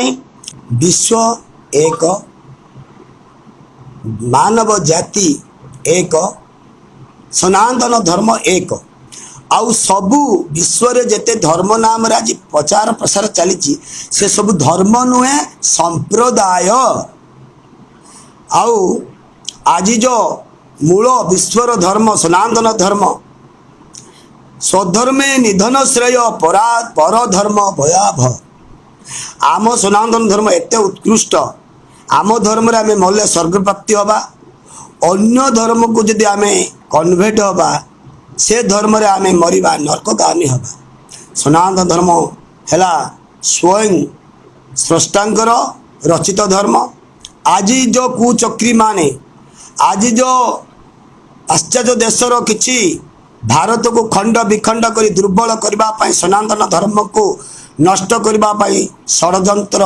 विश्व एक, मानव जाति एक, सनातन धर्म एक। आउ सबू विश्व रे जेते धर्म नाम रे आज प्रचार प्रसार चली से सब धर्म नुहे संप्रदाय। आउ आज जो मूल विश्वर धर्म सनातन धर्म स्वधर्मे निधन श्रेय परा पर धर्म भयावह। आम सनातन धर्म एते उत्कृष्ट, आम धर्म रे आमे मल्ले स्वर्ग प्राप्ति हवा, अन्य धर्म को जदि आमे कन्वर्ट हवा से धर्म रे आमे मरिबा नरकगामी हवा। सनातन धर्म हैला स्वयं स्रष्टांकर रचित धर्म। आज जो कुचक्री माने आज जो पाश्चात्य देशर किछि भारत को खंड विखंड करी दुर्बल करबा पई सनातन धर्म को नष्ट करबा पई षडयंत्र